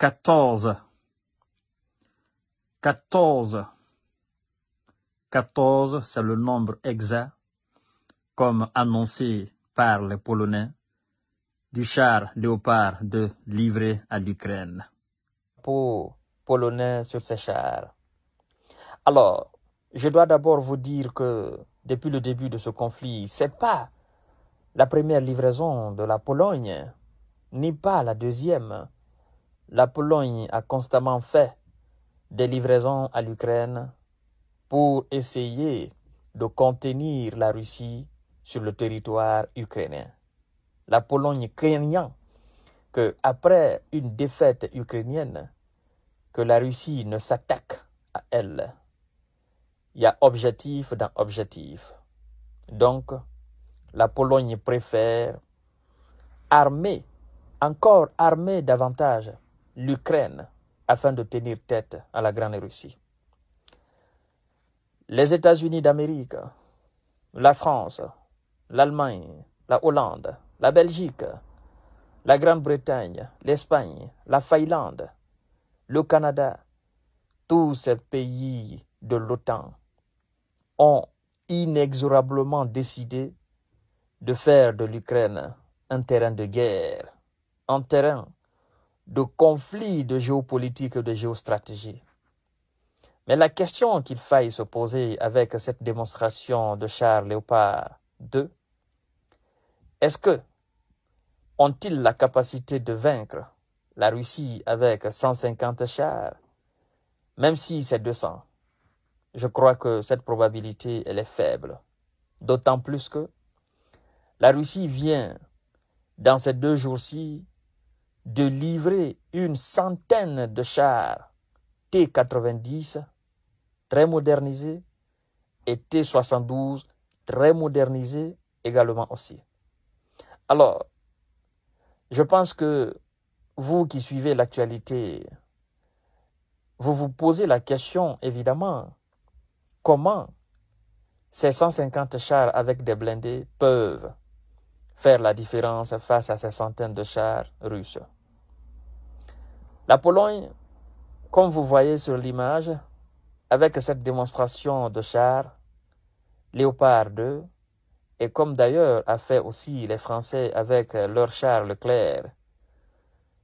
14, 14, 14, c'est le nombre exact, comme annoncé par les Polonais, du char Léopard 2 livré à l'Ukraine. Pour Polonais sur ces chars. Alors, je dois d'abord vous dire que depuis le début de ce conflit, c'est pas la première livraison de la Pologne, ni pas la deuxième. La Pologne a constamment fait des livraisons à l'Ukraine pour essayer de contenir la Russie sur le territoire ukrainien. La Pologne craignant que, après une défaite ukrainienne, que la Russie ne s'attaque à elle. Il y a objectif dans objectif. Donc, la Pologne préfère encore armer davantage l'Ukraine afin de tenir tête à la Grande Russie. Les États-Unis d'Amérique, la France, l'Allemagne, la Hollande, la Belgique, la Grande-Bretagne, l'Espagne, la Finlande, le Canada, tous ces pays de l'OTAN ont inexorablement décidé de faire de l'Ukraine un terrain de guerre, un terrain de conflit de géopolitique et de géostratégie. Mais la question qu'il faille se poser avec cette démonstration de chars Léopard 2, est-ce que ont-ils la capacité de vaincre la Russie avec 150 chars, même si c'est 200? Je crois que cette probabilité, elle est faible. D'autant plus que la Russie vient, dans ces 2 jours-ci, de livrer une centaine de chars T-90 très modernisés et T-72 très modernisés également aussi. Alors, je pense que vous qui suivez l'actualité, vous vous posez la question, évidemment, comment ces 150 chars avec des blindés peuvent faire la différence face à ces centaines de chars russes. La Pologne, comme vous voyez sur l'image, avec cette démonstration de chars Léopard 2, et comme d'ailleurs a fait aussi les Français avec leur char Leclerc,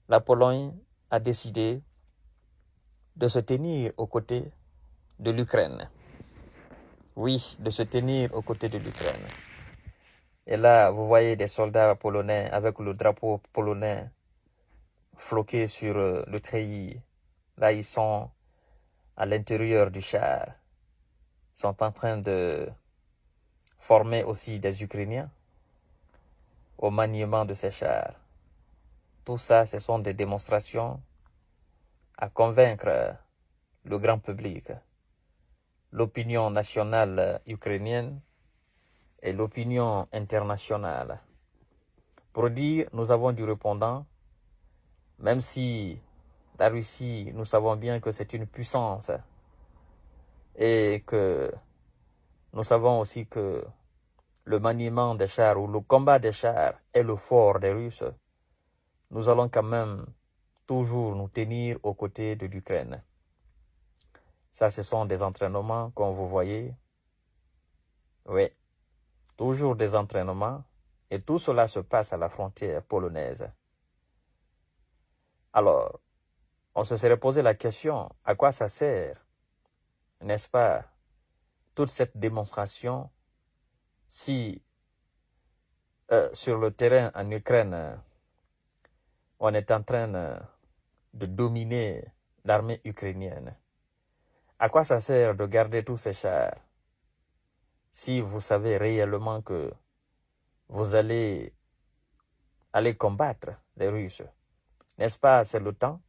la Pologne a décidé de se tenir aux côtés de l'Ukraine. Oui, de se tenir aux côtés de l'Ukraine. Et là, vous voyez des soldats polonais avec le drapeau polonais floqué sur le treillis. Là, ils sont à l'intérieur du char. Ils sont en train de former aussi des Ukrainiens au maniement de ces chars. Tout ça, ce sont des démonstrations à convaincre le grand public, l'opinion nationale ukrainienne et l'opinion internationale. Pour dire, nous avons du répondant, même si la Russie, nous savons bien que c'est une puissance et que nous savons aussi que le maniement des chars ou le combat des chars est le fort des Russes, nous allons quand même toujours nous tenir aux côtés de l'Ukraine. Ça, ce sont des entraînements, comme vous voyez. Oui, toujours des entraînements. Et tout cela se passe à la frontière polonaise. Alors, on se serait posé la question, à quoi ça sert, n'est-ce pas, toute cette démonstration si sur le terrain en Ukraine, on est en train de dominer l'armée ukrainienne. À quoi ça sert de garder tous ces chars si vous savez réellement que vous allez combattre les Russes? N'est-ce pas, c'est le temps?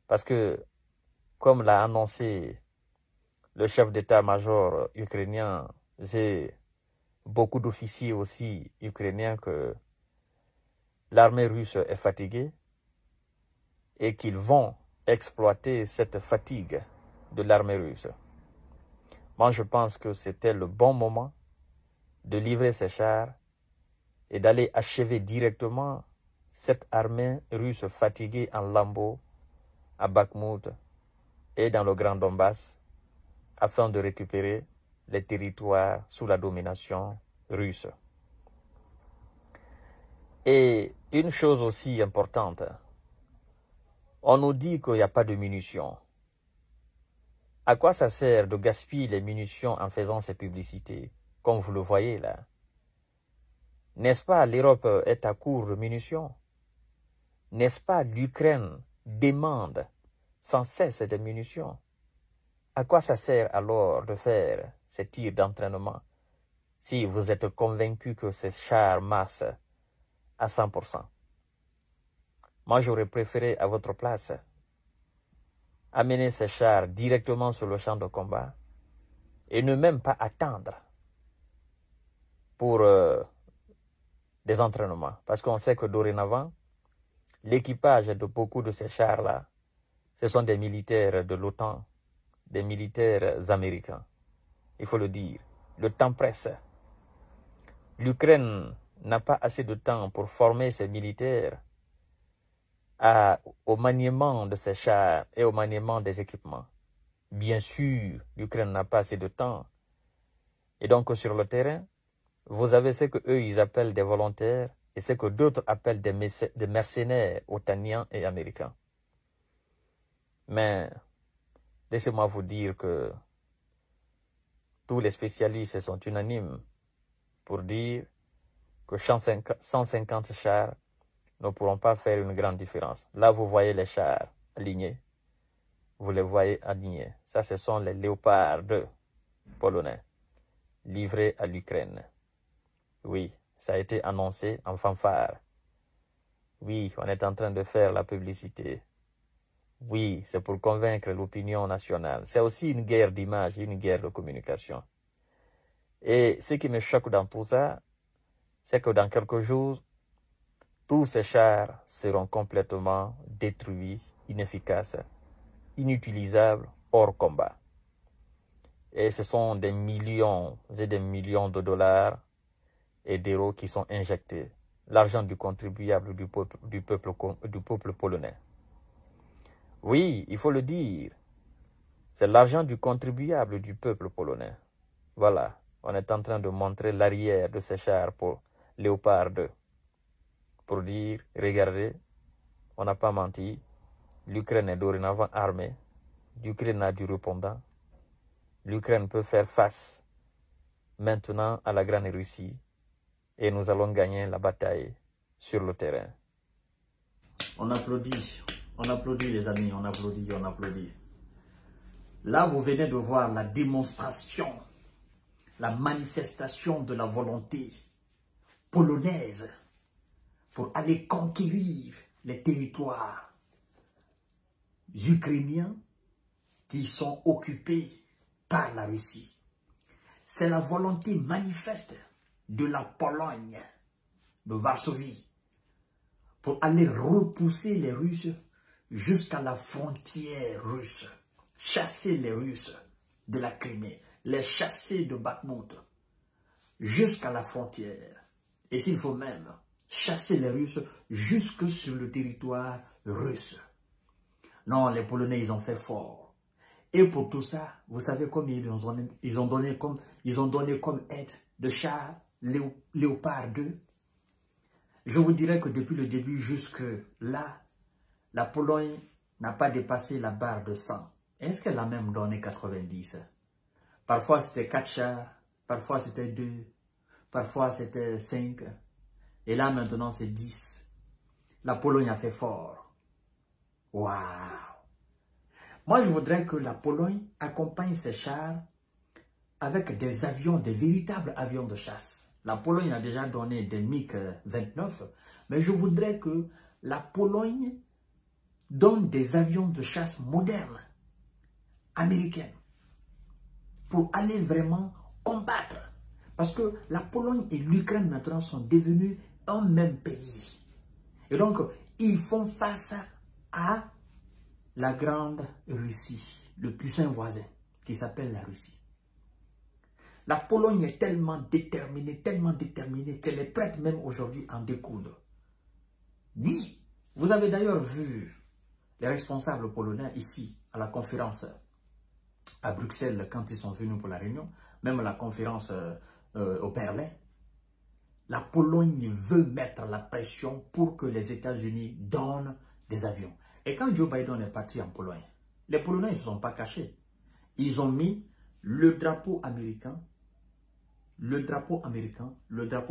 Parce que, comme l'a annoncé le chef d'état-major ukrainien, j'ai beaucoup d'officiers aussi ukrainiens que l'armée russe est fatiguée et qu'ils vont exploiter cette fatigue de l'armée russe. Moi, je pense que c'était le bon moment de livrer ces chars et d'aller achever directement cette armée russe fatiguée en lambeaux à Bakhmout et dans le Grand Donbass afin de récupérer les territoires sous la domination russe. Et une chose aussi importante, on nous dit qu'il n'y a pas de munitions. À quoi ça sert de gaspiller les munitions en faisant ces publicités, comme vous le voyez là? N'est-ce pas l'Europe est à court de munitions? N'est-ce pas l'Ukraine demande sans cesse des munitions? À quoi ça sert alors de faire ces tirs d'entraînement si vous êtes convaincu que ces chars marchent à 100%? Moi, j'aurais préféré à votre place amener ces chars directement sur le champ de combat et ne même pas attendre pour des entraînements. Parce qu'on sait que dorénavant, l'équipage de beaucoup de ces chars-là, ce sont des militaires de l'OTAN, des militaires américains. Il faut le dire. Le temps presse. L'Ukraine n'a pas assez de temps pour former ses militaires au maniement de ces chars et au maniement des équipements. Bien sûr, l'Ukraine n'a pas assez de temps. Et donc, sur le terrain, vous avez ce qu'eux, ils appellent des volontaires et ce que d'autres appellent des mercenaires otaniens et américains. Mais, laissez-moi vous dire que tous les spécialistes sont unanimes pour dire que 150 chars ne pourront pas faire une grande différence. Là, vous voyez les chars alignés. Vous les voyez alignés. Ça, ce sont les Léopard 2 polonais livrés à l'Ukraine. Oui, ça a été annoncé en fanfare. Oui, on est en train de faire la publicité. Oui, c'est pour convaincre l'opinion nationale. C'est aussi une guerre d'image, une guerre de communication. Et ce qui me choque dans tout ça, c'est que dans quelques jours, tous ces chars seront complètement détruits, inefficaces, inutilisables, hors combat. Et ce sont des millions et des millions de dollars et d'euros qui sont injectés. L'argent du contribuable du peuple polonais. Oui, il faut le dire. C'est l'argent du contribuable du peuple polonais. Voilà, on est en train de montrer l'arrière de ces chars pour Léopard 2. Pour dire, regardez, on n'a pas menti. L'Ukraine est dorénavant armée. L'Ukraine a du répondant. L'Ukraine peut faire face maintenant à la grande Russie. Et nous allons gagner la bataille sur le terrain. On applaudit les amis, on applaudit. Là, vous venez de voir la démonstration, la manifestation de la volonté polonaise pour aller conquérir les territoires ukrainiens qui sont occupés par la Russie. C'est la volonté manifeste de la Pologne, de Varsovie, pour aller repousser les Russes jusqu'à la frontière russe, chasser les Russes de la Crimée, les chasser de Bakhmout jusqu'à la frontière. Et s'il faut même chasser les Russes jusque sur le territoire russe. Non, les Polonais, ils ont fait fort. Et pour tout ça, vous savez combien ils ont donné comme aide de chars Léopard 2. Je vous dirais que depuis le début jusque là, la Pologne n'a pas dépassé la barre de 100. Est-ce qu'elle a même donné 90? Parfois c'était 4 chars, parfois c'était 2, parfois c'était 5. Et là maintenant c'est 10. La Pologne a fait fort. Waouh! Moi je voudrais que la Pologne accompagne ses chars avec des avions, des véritables avions de chasse. La Pologne a déjà donné des MiG-29, mais je voudrais que la Pologne donne des avions de chasse modernes, américains, pour aller vraiment combattre. Parce que la Pologne et l'Ukraine maintenant sont devenus un même pays. Et donc, ils font face à la grande Russie, le puissant voisin, qui s'appelle la Russie. La Pologne est tellement déterminée qu'elle est prête même aujourd'hui à en découdre. Oui, vous avez d'ailleurs vu les responsables polonais ici, à la conférence à Bruxelles, quand ils sont venus pour la réunion, même la conférence au Berlin. La Pologne veut mettre la pression pour que les États-Unis donnent des avions. Et quand Joe Biden est parti en Pologne, les Polonais ne se sont pas cachés. Ils ont mis le drapeau américain, le drapeau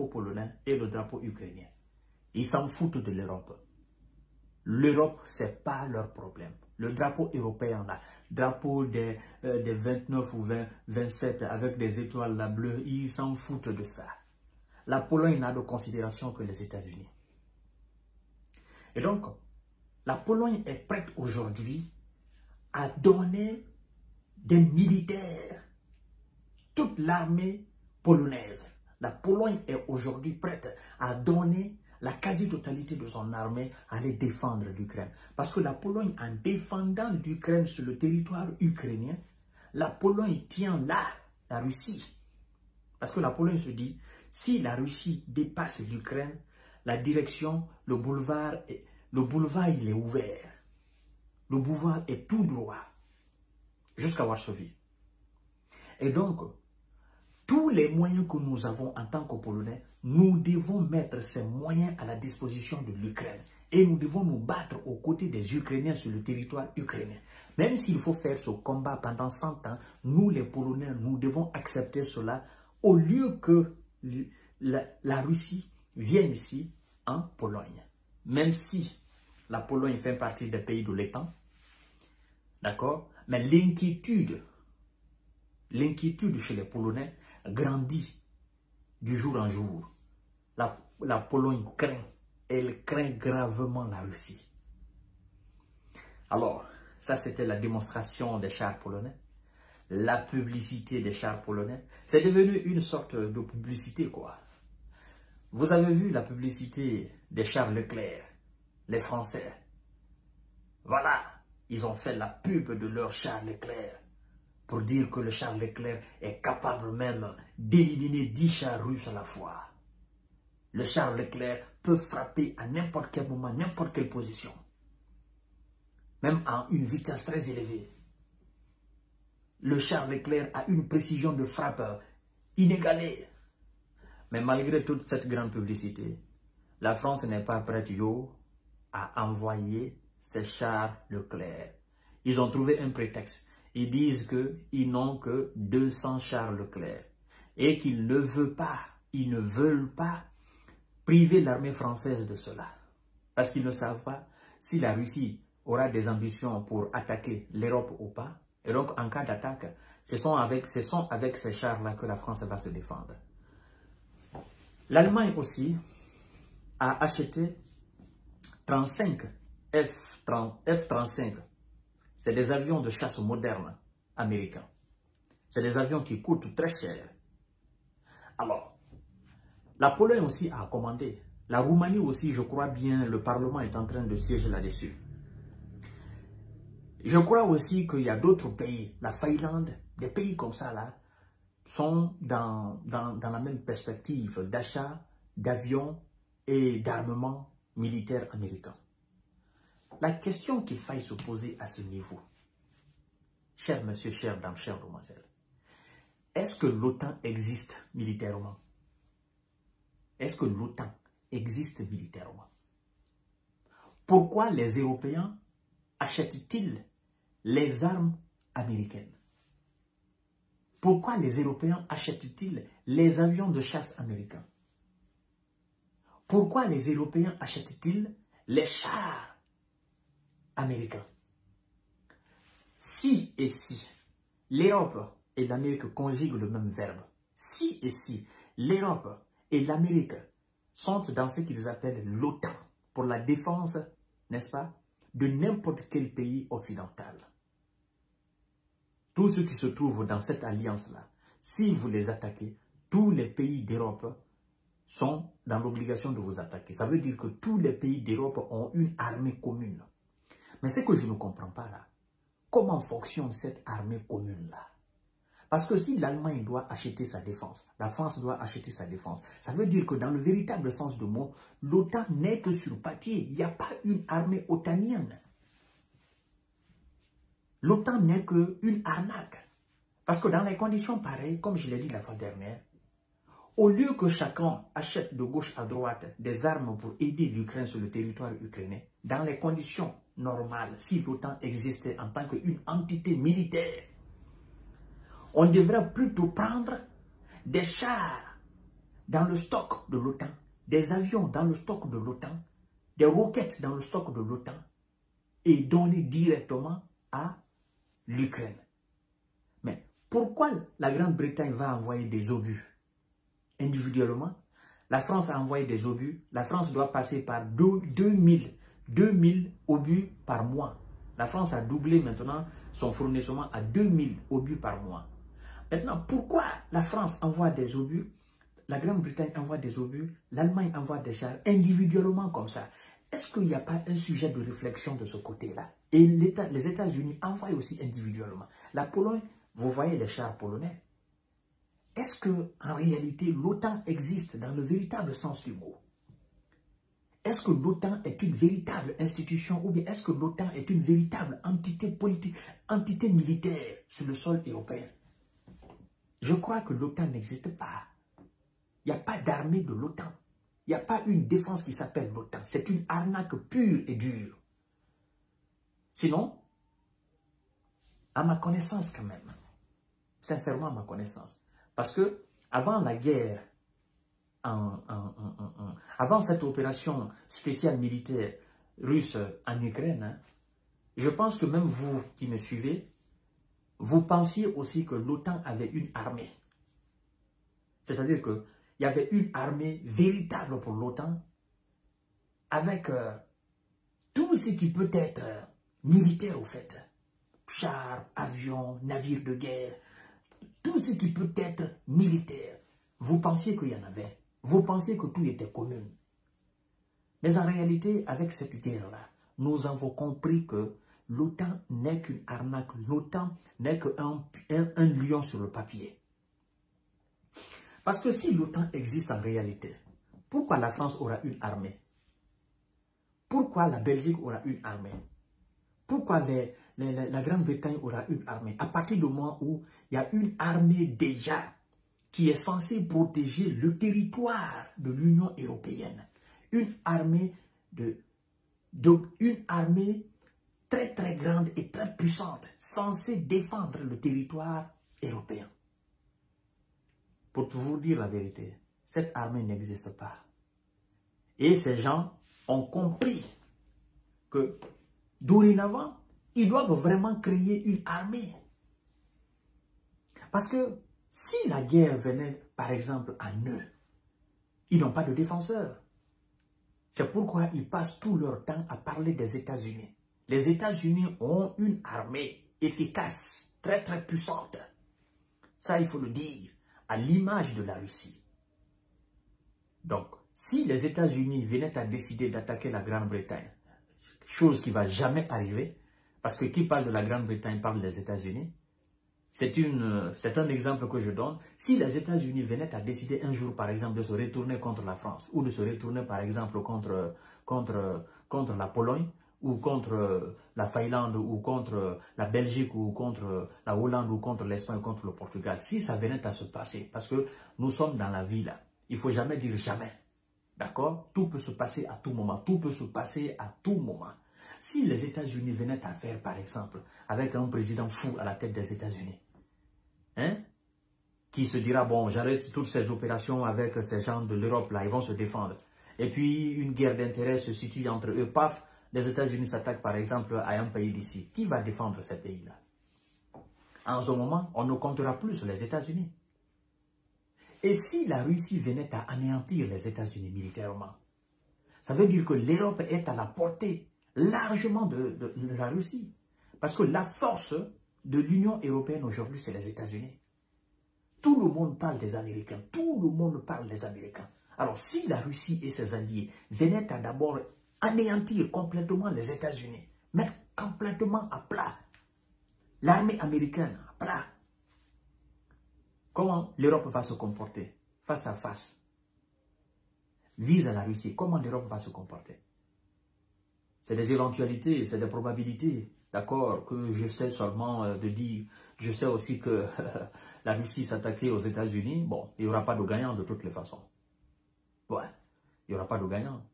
polonais et le drapeau ukrainien. Ils s'en foutent de l'Europe. L'Europe, ce n'est pas leur problème. Le drapeau européen, là, drapeau des 29 ou 27 avec des étoiles là, bleues, ils s'en foutent de ça. La Pologne n'a de considération que les États-Unis. Et donc, la Pologne est prête aujourd'hui à donner des militaires, toute l'armée polonaise. La Pologne est aujourd'hui prête à donner la quasi-totalité de son armée à aller défendre l'Ukraine. Parce que la Pologne, en défendant l'Ukraine sur le territoire ukrainien, la Pologne tient là la Russie. Parce que la Pologne se dit, si la Russie dépasse l'Ukraine, la direction, le boulevard, il est ouvert. Le boulevard est tout droit jusqu'à Varsovie. Et donc, tous les moyens que nous avons en tant que Polonais, nous devons mettre ces moyens à la disposition de l'Ukraine. Et nous devons nous battre aux côtés des Ukrainiens sur le territoire ukrainien. Même s'il faut faire ce combat pendant 100 ans, nous les Polonais, nous devons accepter cela au lieu que la Russie vienne ici en Pologne. Même si la Pologne fait partie des pays de l'OTAN, d'accord? Mais l'inquiétude chez les Polonais grandit du jour en jour. La Pologne craint, elle craint gravement la Russie. Alors, ça c'était la démonstration des chars polonais, la publicité des chars polonais. C'est devenu une sorte de publicité, quoi. Vous avez vu la publicité des chars Leclerc, les Français. Voilà, ils ont fait la pub de leur char Leclerc pour dire que le char Leclerc est capable même d'éliminer 10 chars russes à la fois. Le char Leclerc peut frapper à n'importe quel moment, n'importe quelle position. Même à une vitesse très élevée. Le char Leclerc a une précision de frappe inégalée. Mais malgré toute cette grande publicité, la France n'est pas prête, à envoyer ces chars Leclerc. Ils ont trouvé un prétexte. Ils disent qu'ils n'ont que 200 chars Leclerc et qu'ils ne veulent pas priver l'armée française de cela. Parce qu'ils ne savent pas si la Russie aura des ambitions pour attaquer l'Europe ou pas. Et donc, en cas d'attaque, ce sont avec ces chars-là que la France va se défendre. L'Allemagne aussi a acheté 35 F-35. C'est des avions de chasse modernes américains. C'est des avions qui coûtent très cher. Alors, la Pologne aussi a commandé. La Roumanie aussi, je crois bien, le Parlement est en train de siéger là-dessus. Je crois aussi qu'il y a d'autres pays, la Finlande, des pays comme ça là, sont dans la même perspective d'achat d'avions et d'armements militaires américains. La question qu'il faille se poser à ce niveau, chers messieurs, chères dames, chères demoiselles, est-ce que l'OTAN existe militairement? Est-ce que l'OTAN existe militairement? Pourquoi les Européens achètent-ils les armes américaines? Pourquoi les Européens achètent-ils les avions de chasse américains? Pourquoi les Européens achètent-ils les chars américains? Si et si l'Europe et l'Amérique conjuguent le même verbe, si et si l'Europe et l'Amérique sont dans ce qu'ils appellent l'OTAN pour la défense, n'est-ce pas, de n'importe quel pays occidental. Tous ceux qui se trouvent dans cette alliance-là, si vous les attaquez, tous les pays d'Europe sont dans l'obligation de vous attaquer. Ça veut dire que tous les pays d'Europe ont une armée commune. Mais ce que je ne comprends pas là, comment fonctionne cette armée commune-là? Parce que si l'Allemagne doit acheter sa défense, la France doit acheter sa défense, ça veut dire que dans le véritable sens du mot, l'OTAN n'est que sur papier. Il n'y a pas une armée otanienne. L'OTAN n'est qu'une arnaque. Parce que dans les conditions pareilles, comme je l'ai dit la fois dernière, au lieu que chacun achète de gauche à droite des armes pour aider l'Ukraine sur le territoire ukrainien, dans les conditions normales, si l'OTAN existait en tant qu'une entité militaire, on devrait plutôt prendre des chars dans le stock de l'OTAN, des avions dans le stock de l'OTAN, des roquettes dans le stock de l'OTAN et donner directement à l'Ukraine. Mais pourquoi la Grande-Bretagne va envoyer des obus individuellement? La France a envoyé des obus. La France doit passer par 2000 obus par mois. La France a doublé maintenant son fournissement à 2000 obus par mois. Maintenant, pourquoi la France envoie des obus, la Grande-Bretagne envoie des obus, l'Allemagne envoie des chars individuellement comme ça? Est-ce qu'il n'y a pas un sujet de réflexion de ce côté-là? Et les États-Unis envoient aussi individuellement. La Pologne, vous voyez les chars polonais. Est-ce qu'en réalité, l'OTAN existe dans le véritable sens du mot? Est-ce que l'OTAN est une véritable institution ou bien est-ce que l'OTAN est une véritable entité politique, entité militaire sur le sol européen? Je crois que l'OTAN n'existe pas. Il n'y a pas d'armée de l'OTAN. Il n'y a pas une défense qui s'appelle l'OTAN. C'est une arnaque pure et dure. Sinon, à ma connaissance quand même, sincèrement à ma connaissance, parce que avant la guerre, avant cette opération spéciale militaire russe en Ukraine, hein, je pense que même vous qui me suivez, vous pensiez aussi que l'OTAN avait une armée. C'est-à-dire qu'il y avait une armée véritable pour l'OTAN avec tout ce qui peut être militaire au fait. Chars, avions, navires de guerre, tout ce qui peut être militaire. Vous pensiez qu'il y en avait. Vous pensiez que tout était commun. Mais en réalité, avec cette guerre-là, nous avons compris que l'OTAN n'est qu'une arnaque. L'OTAN n'est qu'un lion sur le papier. Parce que si l'OTAN existe en réalité, pourquoi la France aura une armée? Pourquoi la Belgique aura une armée? Pourquoi la Grande-Bretagne aura une armée? À partir du moment où il y a une armée déjà qui est censée protéger le territoire de l'Union européenne. Une armée une armée très très grande et très puissante, censée défendre le territoire européen. Pour vous dire la vérité, cette armée n'existe pas. Et ces gens ont compris que dorénavant, ils doivent vraiment créer une armée. Parce que si la guerre venait, par exemple, à eux, ils n'ont pas de défenseurs. C'est pourquoi ils passent tout leur temps à parler des États-Unis. Les États-Unis ont une armée efficace, très très puissante. Ça, il faut le dire, à l'image de la Russie. Donc, si les États-Unis venaient à décider d'attaquer la Grande-Bretagne, chose qui ne va jamais arriver, parce que qui parle de la Grande-Bretagne parle des États-Unis. C'est un exemple que je donne. Si les États-Unis venaient à décider un jour, par exemple, de se retourner contre la France, ou de se retourner, par exemple, contre la Pologne, ou contre la Finlande, ou contre la Belgique, ou contre la Hollande, ou contre l'Espagne, ou contre le Portugal, si ça venait à se passer, parce que nous sommes dans la vie là, il ne faut jamais dire jamais. D'accord? Tout peut se passer à tout moment. Tout peut se passer à tout moment. Si les États-Unis venaient à faire, par exemple, avec un président fou à la tête des États-Unis, hein, qui se dira, bon, j'arrête toutes ces opérations avec ces gens de l'Europe, là, ils vont se défendre. Et puis, une guerre d'intérêt se situe entre eux. Paf, les États-Unis s'attaquent, par exemple, à un pays d'ici. Qui va défendre ce pays-là? En ce moment, on ne comptera plus sur les États-Unis. Et si la Russie venait à anéantir les États-Unis militairement, ça veut dire que l'Europe est à la portée largement de la Russie. Parce que la force de l'Union européenne aujourd'hui, c'est les États-Unis. Tout le monde parle des Américains. Tout le monde parle des Américains. Alors, si la Russie et ses alliés venaient à d'abord anéantir complètement les États-Unis, mettre complètement à plat l'armée américaine, à plat, comment l'Europe va se comporter face à face, vise à la Russie, comment l'Europe va se comporter? C'est des éventualités, c'est des probabilités, d'accord, que j'essaie seulement de dire. Je sais aussi que la Russie s'attaquait aux États-Unis. Bon, il n'y aura pas de gagnant de toutes les façons. Ouais, il n'y aura pas de gagnant.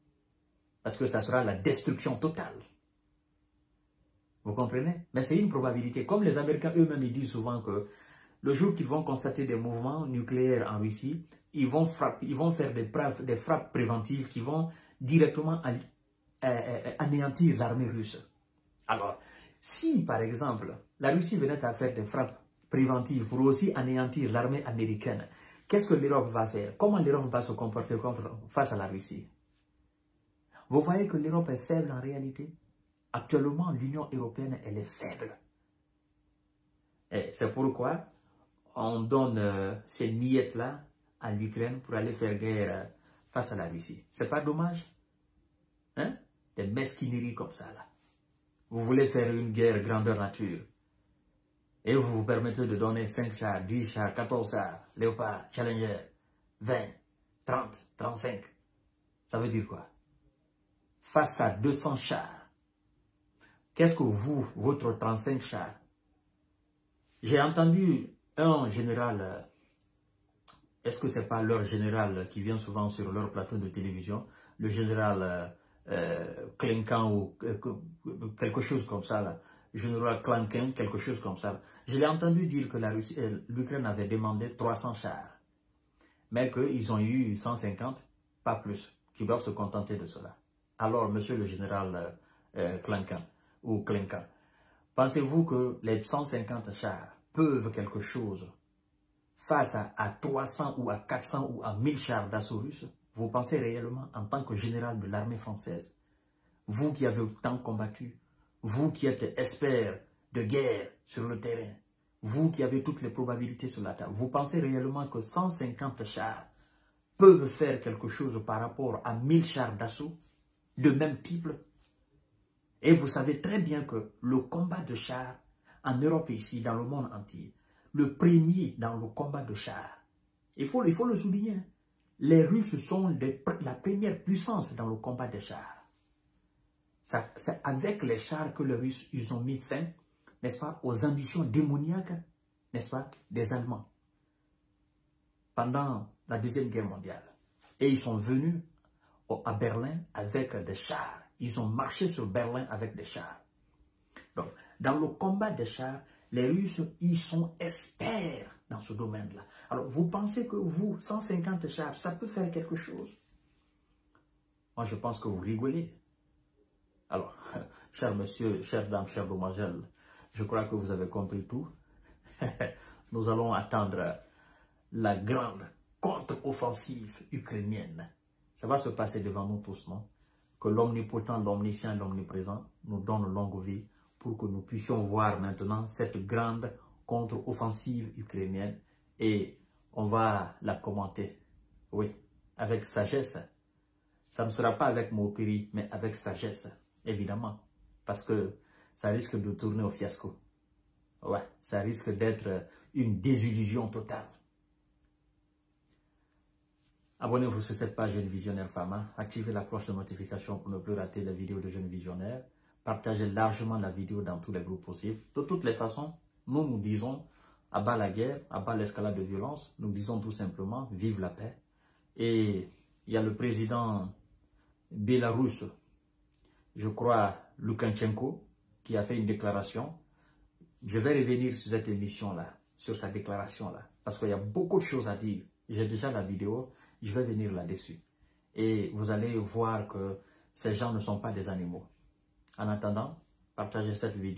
Parce que ça sera la destruction totale. Vous comprenez? Mais c'est une probabilité. Comme les Américains eux-mêmes, ils disent souvent que le jour qu'ils vont constater des mouvements nucléaires en Russie, ils vont faire des frappes préventives qui vont directement anéantir l'armée russe. Alors, si par exemple, la Russie venait à faire des frappes préventives pour aussi anéantir l'armée américaine, qu'est-ce que l'Europe va faire? Comment l'Europe va se comporter face à la Russie? Vous voyez que l'Europe est faible en réalité? Actuellement, l'Union européenne, elle est faible. Et c'est pourquoi on donne ces miettes-là à l'Ukraine pour aller faire guerre face à la Russie. C'est pas dommage? Hein? Des mesquineries comme ça, là. Vous voulez faire une guerre grandeur nature. Et vous vous permettez de donner 5 chars, 10 chars, 14 chars, Léopard, Challenger, 20, 30, 35. Ça veut dire quoi? Face à 200 chars, qu'est-ce que vous, votre 35 chars? J'ai entendu un général, est-ce que c'est pas leur général qui vient souvent sur leur plateau de télévision, le général Clinquant ou quelque chose comme ça, là. Général Clinquant, quelque chose comme ça. Je l'ai entendu dire que l'Ukraine avait demandé 300 chars, mais qu'ils ont eu 150, pas plus, qui doivent se contenter de cela. Alors, monsieur le général Clinquant, ou Clinquant, pensez-vous que les 150 chars peuvent quelque chose face à 300 ou à 400 ou à 1000 chars d'assaut russe? Vous pensez réellement, en tant que général de l'armée française, vous qui avez tant combattu, vous qui êtes expert de guerre sur le terrain, vous qui avez toutes les probabilités sur la table, vous pensez réellement que 150 chars peuvent faire quelque chose par rapport à 1000 chars d'assaut de même type? Et vous savez très bien que le combat de chars en Europe et ici, dans le monde entier, le premier dans le combat de chars, il faut le souligner, les Russes sont la première puissance dans le combat des chars. C'est avec les chars que les Russes ils ont mis fin, n'est-ce pas, aux ambitions démoniaques, n'est-ce pas, des Allemands pendant la Deuxième Guerre mondiale. Et ils sont venus à Berlin avec des chars. Ils ont marché sur Berlin avec des chars. Donc, dans le combat des chars, les Russes, ils sont experts dans ce domaine-là. Alors, vous pensez que vous, 150 chars, ça peut faire quelque chose? Moi, je pense que vous rigolez. Alors, cher monsieur, chère dame, chère demoiselle, je crois que vous avez compris tout. Nous allons attendre la grande contre-offensive ukrainienne. Ça va se passer devant nous tous, non? Que l'omnipotent, l'omniscient, l'omniprésent nous donne longue vie pour que nous puissions voir maintenant cette grande contre-offensive ukrainienne et on va la commenter, oui, avec sagesse. Ça ne sera pas avec moquerie, mais avec sagesse, évidemment, parce que ça risque de tourner au fiasco. Ouais, ça risque d'être une désillusion totale. Abonnez-vous sur cette page Jeune Visionnaire Pharma, activez la cloche de notification pour ne plus rater les vidéos de Jeunes Visionnaires, partagez largement la vidéo dans tous les groupes possibles. De toutes les façons, nous disons à bas la guerre, à bas l'escalade de violence, nous disons tout simplement vive la paix. Et il y a le président bélarusse, je crois Loukachenko, qui a fait une déclaration. Je vais revenir sur cette émission-là, sur sa déclaration-là, parce qu'il y a beaucoup de choses à dire. J'ai déjà la vidéo, je vais venir là-dessus. Et vous allez voir que ces gens ne sont pas des animaux. En attendant, partagez cette vidéo.